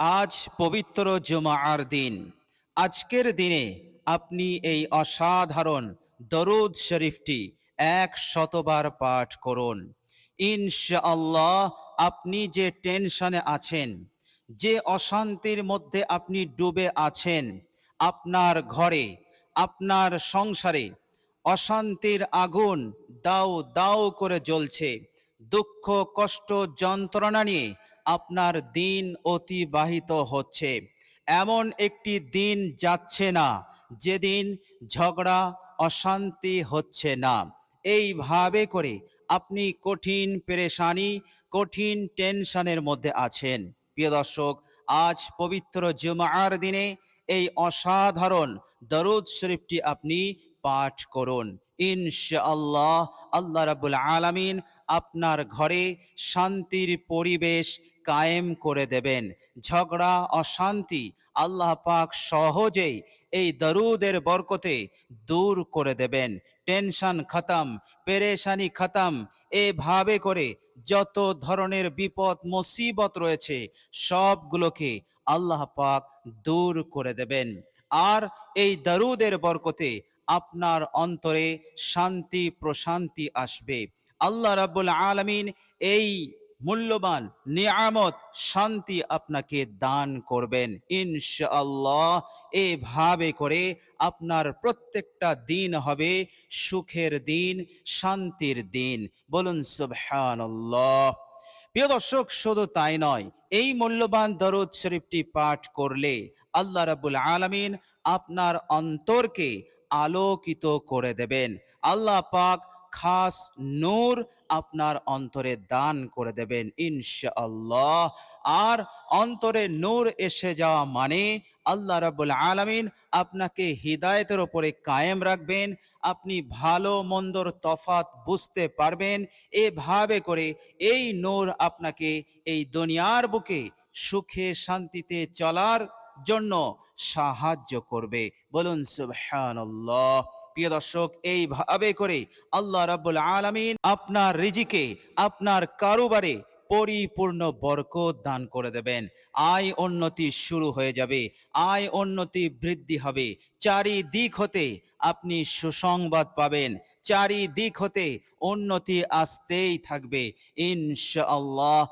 আজ পবিত্র জুমার দিন। আজকের দিনে আপনি এই অসাধারণ দরুদ শরীফটি ১০০ বার পাঠ করুন। ইনশাআল্লাহ আপনি যে টেনশনে আছেন, যে অশান্তির মধ্যে আপনি ডুবে আছেন, আপনার ঘরে, আপনার সংসারে অশান্তির আগুন দাউ দাউ করে জ্বলছে। দুঃখ, কষ্ট, যন্ত্রণা নিয়ে আপনার দিন অতিবাহিত হচ্ছে। এমন একটি দিন যাচ্ছে না যেদিন ঝগড়া, অশান্তি হচ্ছে না। এইভাবে করে আপনি কঠিন পেরেশানি, কঠিন টেনশনের মধ্যে আছেন। প্রিয় দর্শক, আজ পবিত্র জুমার দিনে এই অসাধারণ দরুদ শরীফটি আপনি পাঠ করুন। ইনশাআল্লাহ আল্লাহ রাব্বুল আলামিন আপনার ঘরে শান্তির পরিবেশ কায়েম করে দেবেন। ঝগড়া, অশান্তি আল্লাহ পাক সহজেই এই দরুদের বরকতে দূর করে দেবেন। টেনশন খতম, পেরেশানি খতম। এভাবে করে যত ধরনের বিপদ মুসিবত রয়েছে সবগুলোকে আল্লাহ পাক দূর করে দেবেন। আর এই দরুদের বরকতে আপনার অন্তরে শান্তি প্রশান্তি আসবে। আল্লাহ রাব্বুল আলামিন এই মূল্যবান নিয়ামত শান্তি আপনাকে দান করবেন ইনশাআল্লাহ। এভাবে করে আপনার প্রত্যেকটা দিন হবে সুখের দিন, শান্তির দিন। বলুন সুবহানাল্লাহ। প্রিয় দর্শক, শুধু তাই নয়, এই মূল্যবান দরুদ শরীফটি পাঠ করলে আল্লাহ রাব্বুল আলামিন আপনার অন্তরকে আলোকিত করে দেবেন। আল্লাহ পাক খাস নূর আপনার অন্তরে দান করে দেবেন ইনশাআল্লাহ। আর অন্তরে নূর এসে যাওয়া মানে আল্লাহ রাব্বুল আলামিন আপনাকে হিদায়াতের উপরে কায়েম রাখবেন। আপনি ভালো মন্দর তফাৎ বুঝতে পারবেন। এভাবে করে এই নূর আপনাকে এই দুনিয়ার বুকে সুখে শান্তিতে চলার জন্য সাহায্য করবে। বলুন সুবহানাল্লাহ। প্রিয় দর্শক, এইভাবে করে আল্লাহ রাব্বুল আলামিন আপনার রিজিকে, আপনার কারোবারে পরিপূর্ণ বরকত দান করে দেবেন। আয় উন্নতি শুরু হয়ে যাবে, আয় উন্নতি বৃদ্ধি হবে। চারিদিক হতে আপনি সুসংবাদ পাবেন, চারিদিক হতে উন্নতি আসতেই থাকবে ইনশাআল্লাহ।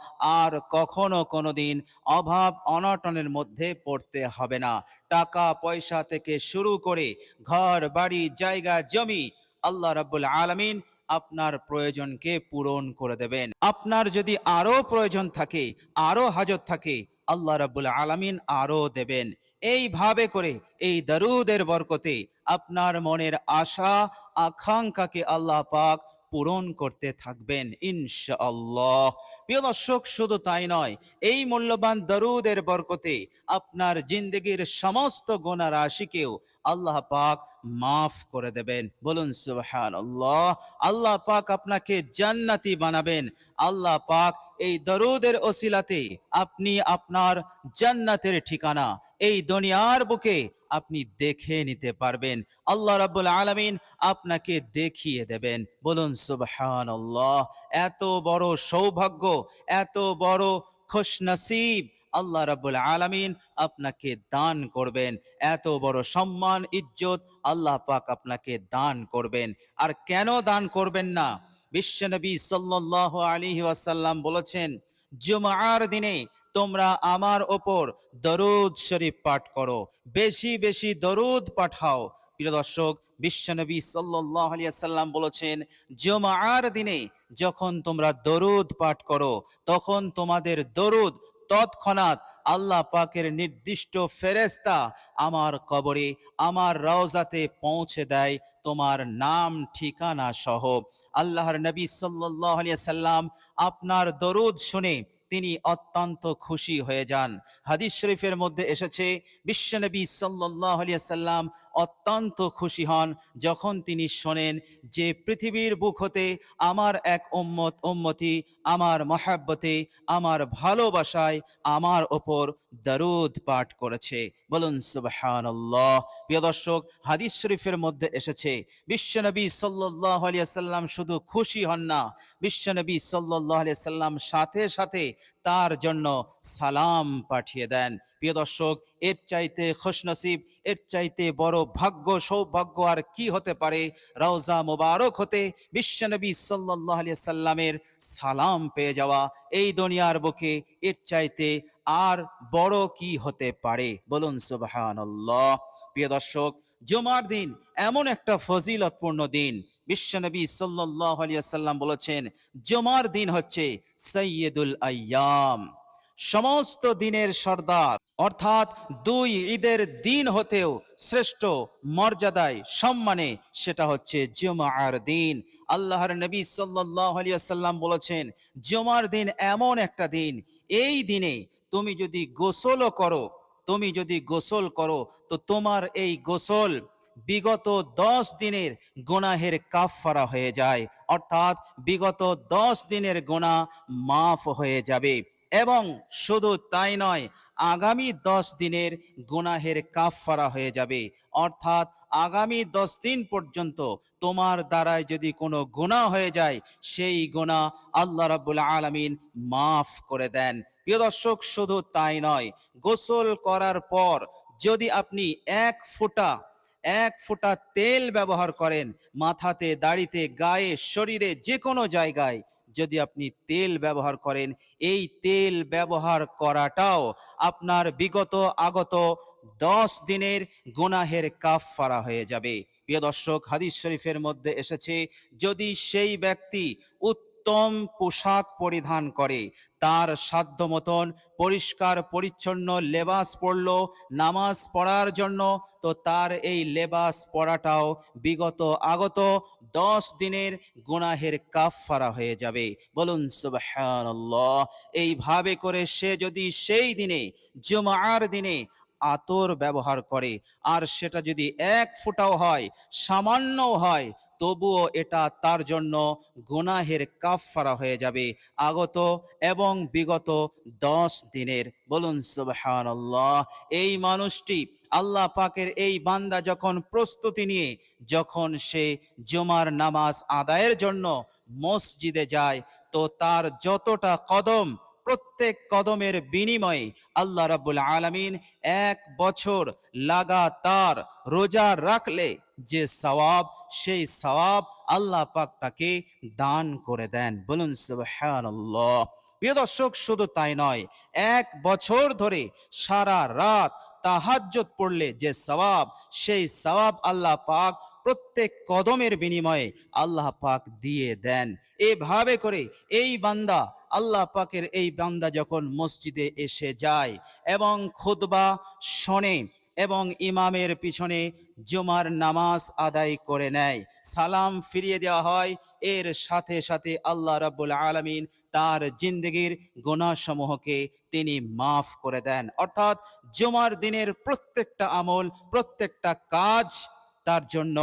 আর কখনো কোনোদিন অভাব অনটনের মধ্যে পড়তে হবে না। টাকা পয়সা থেকে শুরু করে ঘর বাড়ি জায়গা জমি আল্লাহ রাব্বুল আলামিন আপনার প্রয়োজনকে পূরণ করে দেবেন। আপনার যদি আরো প্রয়োজন থাকে, আরো হাজত থাকে, আল্লাহ রাব্বুল আলামিন আরো দেবেন। এইভাবে করে এই দরুদের বরকতে আপনার মনের আশা আকাঙ্ক্ষাকে আল্লাহ পাক পূরণ করতে থাকবেন ইনশাআল্লাহ। প্রিয় দর্শক, শুধু তাই নয়, এই মূল্যবান দরুদের বরকতে আপনার জিন্দগির সমস্ত গুনাহ রাশিকেও আল্লাহ পাক মাফ করে দেবেন। বলুন সুবহানাল্লাহ। আল্লাহ পাক আপনাকে জান্নাতি বানাবেন। আল্লাহ পাক এই দরুদের ওসিলাতে আপনি আপনার জান্নাতের ঠিকানা এই দুনিয়ার বুকে আপনি দেখে নিতে পারবেন। আল্লাহ রাব্বুল আলামিন আপনাকে দেখিয়ে দেবেন। বলুন সুবহানাল্লাহ। এত বড় সৌভাগ্য, এত বড় খুশনসিব আল্লাহ রাব্বুল আলামিন আপনাকে দান করবেন। এত বড় সম্মান ইজ্জত আল্লাহ পাক আপনাকে দান করবেন। আর কেন দান করবেন না? বিশ্বনবী সাল্লাল্লাহু আলাইহি ওয়াসাল্লাম বলেছেন, জুমার দিনে তোমরা আমার ওপর দরুদ শরীফ পাঠ করো, বেশি বেশি দরুদ পাঠাও। প্রিয় দর্শক, বিশ্বনবী সাল্লাল্লাহু আলাইহি ওয়াসাল্লাম বলেছেন, জুমার দিনে যখন তোমরা দরুদ পাঠ করো তখন তোমাদের দরুদ তৎক্ষণাৎ আল্লাহ পাকের নির্দিষ্ট ফেরেশতা আমার কবরে, আমার রওজাতে পৌঁছে দেয় তোমার নাম ঠিকানা সহ। আল্লাহর নবী সাল্লাল্লাহু আলাইহি সাল্লাম আপনার দরুদ শুনে তিনি অত্যন্ত খুশি হয়ে যান। হাদিস শরীফের মধ্যে এসেছে, বিশ্বনবী সাল্লাল্লাহু আলাইহি সাল্লাম অত্যন্ত খুশি হন যখন তিনি শোনেন যে পৃথিবীর বুক হতে আমার এক উম্মতি আমার মহাব্বতে, আমার ভালোবাসায় আমার ওপর দরুদ পাঠ করেছে। বলুন সুবহানাল্লাহ। প্রিয় দর্শক, হাদিস শরীফের মধ্যে এসেছে, বিশ্বনবী সাল্লাল্লাহু আলাইহি সাল্লাম শুধু খুশি হন না, বিশ্বনবী সাল্লাল্লাহু আলাইহি সাল্লাম সাথে সাথে তার জন্য সালাম পাঠিয়ে দেন। প্রিয় দর্শক, এর চাইতে খুশনসিব, এর চাইতে বড় ভাগ্য সৌভাগ্য আর কি হতে পারে? রওজা মোবারক হতে বিশ্বনবী সাল্লাল্লাহু আলাইহি সাল্লামের সালাম পেয়ে যাওয়া এই দুনিয়ার বুকে, এর চাইতে আর বড় কি হতে পারে? বলুন সুবহানাল্লাহ। প্রিয় দর্শক, জুমার দিন এমন একটা ফজিলতপূর্ণ দিন। বিশ্বনবী সাল্লাল্লাহু আলাইহি সাল্লাম বলেছেন, জুমার দিন হচ্ছে সাইয়্যিদুল আইয়াম, সমস্ত দিনের সর্দার। অর্থাৎ দুই ঈদের দিন হতেও শ্রেষ্ঠ মর্যাদায় সম্মানে সেটা হচ্ছে জুমার দিন। আল্লাহর নবী সাল্লাল্লাহু আলাইহি সাল্লাম বলেছেন, জুমার দিন এমন একটা দিন, এই দিনে তুমি যদি গোসলও করো, তুমি যদি গোসল করো, তো তোমার এই গোসল বিগত 10 দিনের গুনাহের কাফফারা হয়ে যায়। অর্থাৎ বিগত 10 দিনের গুনাহ মাফ হয়ে যাবে। এবং শুধু তাই নয়, আগামী 10 দিনের গুনাহের কাফফারা হয়ে যাবে। অর্থাৎ আগামী 10 দিন পর্যন্ত তোমার দ্বারায় যদি কোনো গুনাহ হয়ে যায়, সেই গুনাহ আল্লাহ রাব্বুল আলামিন মাফ করে দেন। প্রিয় দর্শক, শুধু তাই নয়, গোসল করার পর যদি আপনি এক ফোঁটা তেল ব্যবহার করেন, মাথাতে, দাড়িতে, গায়ে, শরীরে, যে কোনো জায়গায় যদি আপনি তেল ব্যবহার করেন, এই তেল ব্যবহার করাটাও আপনার বিগত আগত 10 দিনের গুনাহের কাফফারা হয়ে যাবে। প্রিয় দর্শক, হাদিস শরীফের মধ্যে এসেছে, যদি সেই ব্যক্তি উত্তম পোশাক পরিধান করে, তার সাধ্য মতন পরিষ্কার পরিচ্ছন্ন লেবাস পরল নামাজ পড়ার জন্য, তো তার এই লেবাস পরাটাও বিগত আগত 10 দিনের গুনাহের কাফফারা হয়ে যাবে। বলুন সুবহানাল্লাহ। এইভাবে করে সে যদি সেই দিনে, জুমার দিনে আতর ব্যবহার করে, আর সেটা যদি এক ফোঁটাও হয়, সামান্যও হয়, তবুও এটা তার জন্য গুনাহের কাফফারা হয়ে যাবে আগত এবং বিগত 10 দিনের। বলুন সুবহানাল্লাহ। এই মানুষটি, আল্লাহ পাকের এই বান্দা, যখন প্রস্তুতি নিয়ে যখন সে জুমার নামাজ আদায়ের জন্য মসজিদে যায়, তো তার যতটা কদম, প্রত্যেক কদমের বিনিময়ে আল্লাহ রাব্বুল আলামিন 1 বছর লাগাতার রোজা রাখলে যে সওয়াব, সেই সওয়াব আল্লাহ পাক তাকে দান করে দেন। বলুন সুবহানাল্লাহ। প্রিয় দর্শক, শুধু তাই নয়, 1 বছর ধরে সারা রাত তাহাজ্জুদ পড়লে যে সওয়াব, সেই সওয়াব আল্লাহ পাক প্রত্যেক কদমের বিনিময়ে আল্লাহ পাক দিয়ে দেন। এভাবে করে এই বান্দা, আল্লাহ পাকের এই বান্দা যখন মসজিদে এসে যায় এবং খুতবা শোনে এবং ইমামের পিছনে জুমার নামাজ আদায় করে নেয়, সালাম ফিরিয়ে দেওয়া হয়, এর সাথে সাথে আল্লাহ রাব্বুল আলামিন তার জিন্দেগির গুনাহসমূহকে তিনি মাফ করে দেন। অর্থাৎ জুমার দিনের প্রত্যেকটা আমল, প্রত্যেকটা কাজ তার জন্য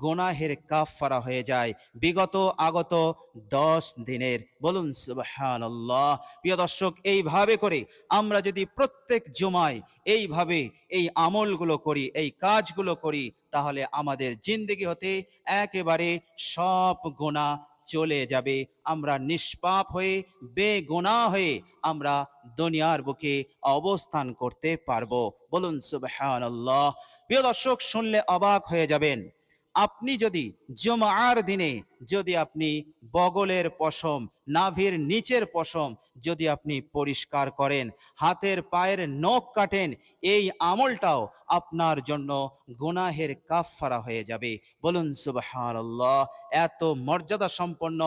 গুনাহের কাফফারা হয়ে যায় বিগত আগত 10 দিনের। বলুন সুবহানাল্লাহ। প্রিয় দর্শক, এইভাবে করে আমরা যদি প্রত্যেক জুমায় এইভাবে এই আমলগুলো করি, এই কাজগুলো করি, তাহলে আমাদের জিন্দেগি হতে একেবারে সব গুনাহ চলে যাবে। আমরা নিষ্পাপ হয়ে, বেগুনাহ হয়ে আমরা দুনিয়ার বুকে অবস্থান করতে পারবো। বলুন সুবহানাল্লাহ। প্রিয় দর্শক, শুনলে অবাক হয়ে যাবেন, আপনি যদি জুমার দিনে যদি আপনি বগলের পশম, নাভির নিচের পশম যদি আপনি পরিষ্কার করেন, হাতের পায়ের নখ কাটেন, এই আমলটাও আপনার জন্য গুনাহের কাফফারা হয়ে যাবে। বলুন সুবহানাল্লাহ। এত মর্যাদা সম্পন্ন,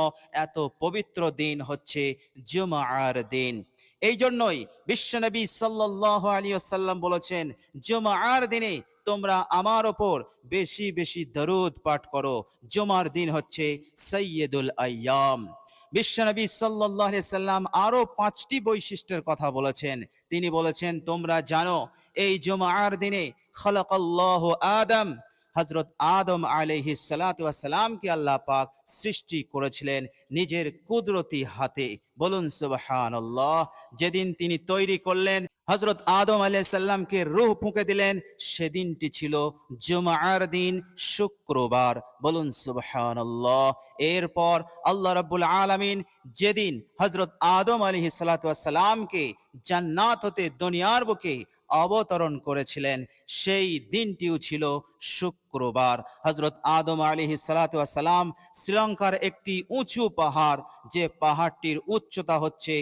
এত পবিত্র দিন হচ্ছে জুমার দিন। এই জন্যই বিশ্বনবী সাল্লাল্লাহু আলাইহি ওয়াসাল্লাম বলেছেন, জুমার দিনে তোমরা আমার ওপর বেশি বেশি দরুদ পাঠ করো। জুমার দিন হচ্ছে সাইয়্যিদুল আইয়াম। বিশ্বনবী সাল্লাল্লাহু আলাইহি সাল্লাম আরো 5টি বৈশিষ্ট্যের কথা বলেছেন। তিনি বলেছেন, তোমরা জানো এই জুমার দিনে খালাকাল্লাহু আদম, হযরত আদম আলাইহিস সালাতু ওয়াস সালামকে আল্লাহ পাক সৃষ্টি করেছিলেন নিজের কুদরতি হাতে। বলুন সুবহানাল্লাহ। যেদিন তিনি তৈরি করলেন, হযরত আদম আলাইহিস সালামকে রূহ ফুঁকে দিলেন, সেদিনটি ছিল জুমার দিন, শুক্রবার। বলুন সুবহানাল্লাহ। এরপর আল্লাহ রাব্বুল আলামিন যেদিন হযরত আদম আলাইহিস সালাতু ওয়াস সালামকে জান্নাত হতে দুনিয়ার বুকে অবতরণ করেছিলেন, সেই দিনটিও ছিল শুক্রবার। হযরত আদম আলাইহিস সালাতু ওয়াস সালাম শ্রীলঙ্কার একটি উঁচু পাহাড়, যে পাহাড়টির উচ্চতা হচ্ছে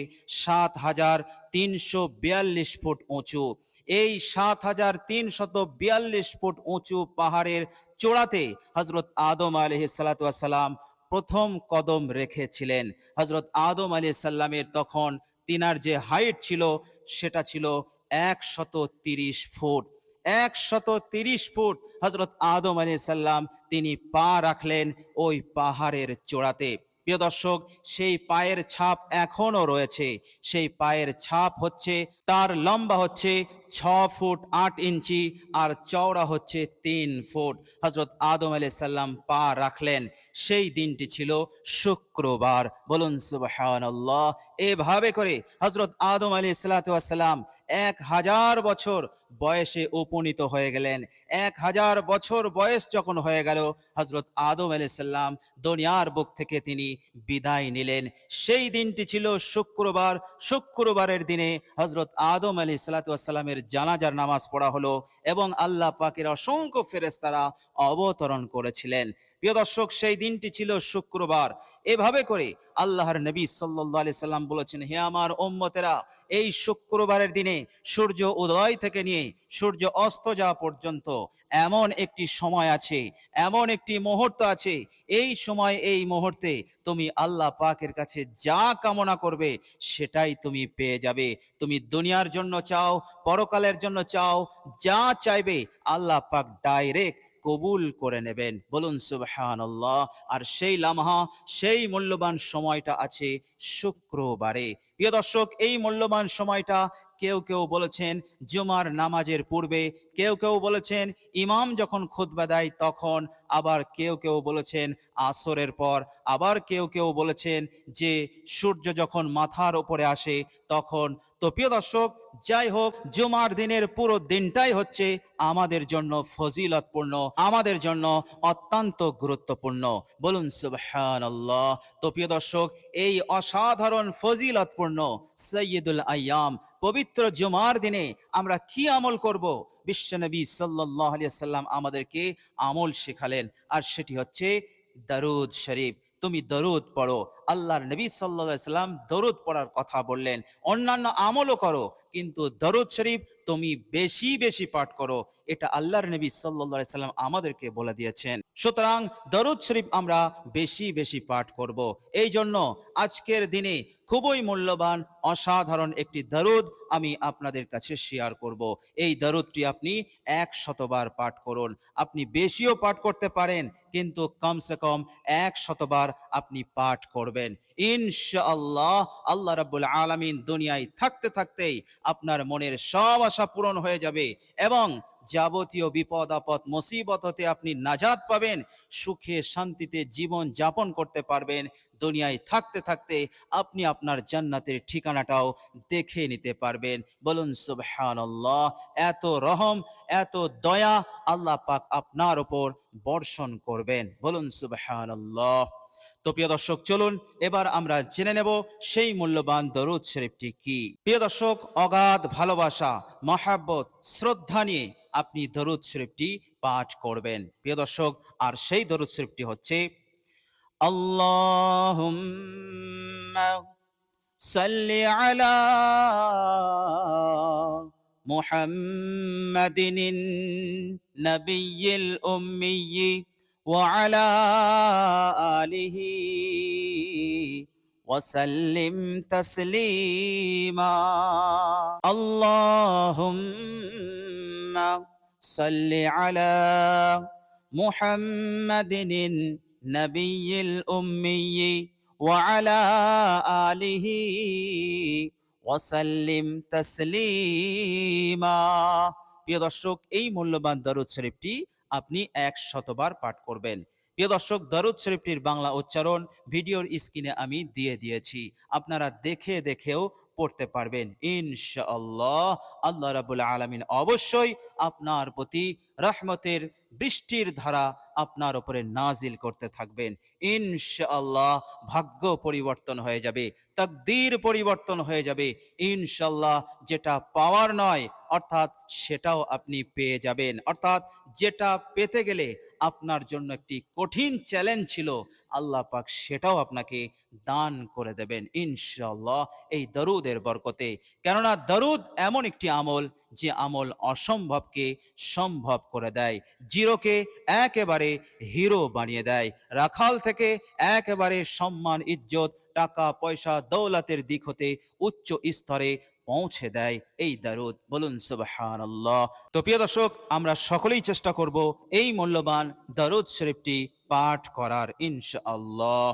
৭,৩৪২ ফুট উঁচু। এই ৭,৩৪২ ফুট উঁচু পাহাড়ের চূড়াতে হযরত আদম আলাইহিস সালাতু ওয়াস সালাম প্রথম কদম রেখেছিলেন। হযরত আদম আলাইহিস সালামের তখন তিনার যে হাইট ছিল সেটা ছিল ১৩০ ফুট। ১৩০ ফুট হযরত আদম আলাইহিস সালাম তিনি পা রাখলেন ওই পাহাড়ের চূড়াতে। প্রিয় দর্শক, সেই পায়ের ছাপ এখনো রয়েছে। সেই পায়ের ছাপ হচ্ছে, তার লম্বা হচ্ছে ৬ ফুট ৮ ইঞ্চি, আর চওড়া হচ্ছে ৩ ফুট। হযরত আদম আলাইহিস সালাম পা রাখলেন, সেই দিনটি ছিল শুক্রবার। বলুন সুবহানাল্লাহ। এভাবে করে হযরত আদম আলাইহিস সালাতু ওয়াস সালাম ১,০০০ বছর বয়সে উপনীত হয়ে গেলেন। ১,০০০ বছর বয়স যখন হয়ে গেল, হযরত আদম আলাইহিস সালাম দুনিয়ার বুক থেকে তিনি বিদায় নিলেন। সেই দিনটি ছিল শুক্রবার। শুক্রবারের দিনে হযরত আদম আলাইহিস সালাতু ওয়াস সালামের জানাজার নামাজ পড়া হলো এবং আল্লাহ পাকের অসংখ্য ফেরেশতারা অবতরণ করেছিলেন। প্রিয় দর্শক, সেই দিনটি ছিল শুক্রবার। এভাবে করে আল্লাহর নবী সাল্লাল্লাহু আলাইহি সাল্লাম বলেছেন, হে আমার উম্মতেরা, এই শুক্রবারের দিনে সূর্য উদয় থেকে নিয়ে সূর্য অস্ত যাওয়া পর্যন্ত এমন একটি সময় আছে, এমন একটি মুহূর্ত আছে, এই সময় এই মুহূর্তে তুমি আল্লাহ পাকের কাছে যা কামনা করবে সেটাই তুমি পেয়ে যাবে। তুমি দুনিয়ার জন্য চাও, পরকালের জন্য চাও, যা চাইবে আল্লাহ পাক ডাইরেক্ট কবুল করে নেবেন। বলুন সুবহানাল্লাহ। আর সেই লামহা, সেই মূল্যবান সময়টা আছে শুক্রবারে। প্রিয় দর্শক, এই মূল্যবান সময়টা কেউ কেউ বলেছেন জুমার নামাজের পূর্বে, কেউ কেউ বলেছেন ইমাম যখন খুতবা দেয় তখন, আবার কেউ কেউ বলেছেন আসরের পর, আবার কেউ কেউ বলেছেন যে সূর্য যখন মাথার উপরে আসে তখন। তো প্রিয় দর্শক, যাই হোক, জুমার দিনের পুরো দিনটাই হচ্ছে আমাদের জন্য ফজিলতপূর্ণ, আমাদের জন্য অত্যন্ত গুরুত্বপূর্ণ। বলুন সুবহানাল্লাহ। তো প্রিয় দর্শক, এই অসাধারণ ফজিলতপূর্ণ সৈয়দুল আইয়াম পবিত্র জুমার দিনে আমরা কি আমল করব? বিশ্বনবী সাল্লাল্লাহু আলাইহি সাল্লাম আমাদেরকে আমল শেখালেন, আর সেটি হচ্ছে দরুদ শরীফ। তুমি দরুদ পড়ো। আল্লাহর নবী সাল্লাল্লাহু আলাইহি সাল্লাম দরুদ পড়ার কথা বললেন। অন্যান্য আমলও করো, কিন্তু দরুদ শরীফ তুমি বেশি বেশি পাঠ করো। এটা আল্লাহর নবী সাল্লাল্লাহু আলাইহি সাল্লাম আমাদেরকে বলে দিয়েছেন। সুতরাং দরুদ শরীফ আমরা বেশি বেশি পাঠ করব। এই জন্য আজকের দিনে খুবই মূল্যবান অসাধারণ একটি দরুদ আমি আপনাদের কাছে শেয়ার করব। এই দরুদটি আপনি ১০০ বার পাঠ করুন। আপনি বেশিও পাঠ করতে পারেন, কিন্তু কমসে কম ১০০ বার আপনি পাঠ করবেন। ইনশাআল্লাহ আল্লাহ রাব্বুল আলামিন দুনিয়ায় থাকতে থাকতেই আপনার মনের সব আশা পূরণ হয়ে যাবে এবং যাবতীয় বিপদ আপদ মুসিবত হতে আপনি নাজাত পাবেন। সুখে শান্তিতে জীবন যাপন করতে পারবেন। দুনিয়ায় থাকতে থাকতে আপনি আপনার জান্নাতের ঠিকানাটাও দেখে নিতে পারবেন। বলুন সুবহানাল্লাহ। এত রহম, এত দয়া আল্লাহ পাক আপনার উপর বর্ষণ করবেন। বলুন সুবহানাল্লাহ। তো প্রিয় দর্শক, চলুন এবার আমরা জেনে নেব সেই মূল্যবান দরুদ শরীফটি কি। প্রিয় দর্শক, অগাধ ভালোবাসা, মহাব্বত, শ্রদ্ধা নিয়ে আপনি দরুদ শরীফটি পাঠ করবেন। প্রিয় দর্শক, আর সেই দরুদ শরীফটি হচ্ছে আল্লাহুম্মা সাল্লি আলা মুহাম্মাদিন নবিয়্যিল উম্মিয়্যি ওয়া আলা আলিহি ওয়াসাল্লিম তাসলিমা। আল্লাহুম্মা সাল্লি আলা মুহাম্মাদিন নবিয়্যিল উম্মিয়্যি ওয়া আলা আলিহি ওয়াসাল্লিম তাসলিমা। প্রিয় দর্শক, এই মূল্যবান দরুদ শরীফটি আপনি ১০০ বার পাঠ করবেন। প্রিয় দর্শক, দরুদ শরীফটির বাংলা উচ্চারণ ভিডিওর স্ক্রিনে আমি দিয়ে দিয়েছি, আপনারা দেখে দেখেও পড়তে পারবেন ইনশাআল্লাহ। আল্লাহ রাব্বুল আলামিন অবশ্যই আপনার প্রতি রহমতের বৃষ্টির ধারা আপনার উপরে নাজিল করতে থাকবেন ইনশাআল্লাহ। ভাগ্য পরিবর্তন হয়ে যাবে, তাকদীর পরিবর্তন হয়ে যাবে ইনশাআল্লাহ। যেটা পাওয়ার নয় অর্থাৎ সেটাও আপনি পেয়ে যাবেন, অর্থাৎ যেটা পেতে গেলে আপনার জন্য একটি কঠিন চ্যালেঞ্জ ছিল, আল্লাহ পাক সেটাও আপনাকে দান করে দেবেন ইনশাআল্লাহ এই দরুদের বরকতে। কেননা দরুদ এমন একটি আমল যে আমল অসম্ভবকে সম্ভব করে দেয়, জিরোকে একেবারে হিরো বানিয়ে দেয়, রাখাল থেকে একেবারে সম্মান ইজ্জত টাকা পয়সা দৌলতের দিক হতে উচ্চ স্তরে পৌঁছে দেয় এই দরুদ। বলুন সুবহানাল্লাহ। তো প্রিয় দর্শক, আমরা সকলেই চেষ্টা করব এই মূল্যবান দরুদ শরীফটি পাঠ করার ইনশাআল্লাহ।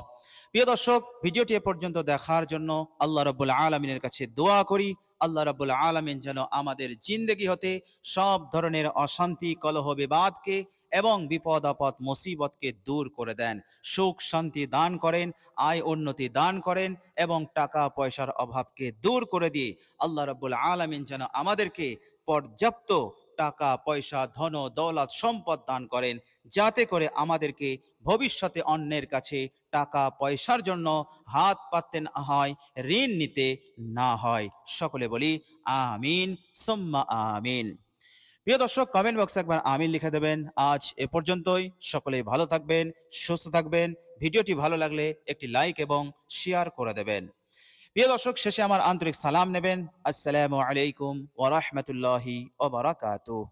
প্রিয় দর্শক, ভিডিওটি এ পর্যন্ত দেখার জন্য আল্লাহ রাব্বুল আলামিনের কাছে দোয়া করি, আল্লাহ রাব্বুল আলামিন যেন আমাদের জিন্দেগি হতে সব ধরনের অশান্তি কলহ বিবাদকে এবং বিপদ আপদ মুসিবতকে দূর করে দেন, সুখ শান্তি দান করেন, আয় উন্নতি দান করেন এবং টাকা পয়সার অভাবকে দূর করে দিয়ে আল্লাহ রাব্বুল আলামিন যেন আমাদেরকে পর্যাপ্ত টাকা পয়সা ধন দৌলত সম্পদ দান করেন, যাতে করে আমাদেরকে ভবিষ্যতে অন্যের কাছে টাকা পয়সার জন্য হাত পাততে না হয়, ঋণ নিতে না হয়। সকলে বলি আমিন সুম্মা আমিন। প্রিয় দর্শক, কমেন্ট বক্সে একবার আমিন লিখে দেবেন। আজ এ পর্যন্তই। সকলেই ভালো থাকবেন, সুস্থ থাকবেন। ভিডিওটি ভালো লাগলে একটি লাইক এবং শেয়ার করে দেবেন। প্রিয় দর্শক, শেষে আমার আন্তরিক সালাম নেবেন। আসসালামু আলাইকুম ওয়া রাহমাতুল্লাহি ওয়া বারাকাতুহু।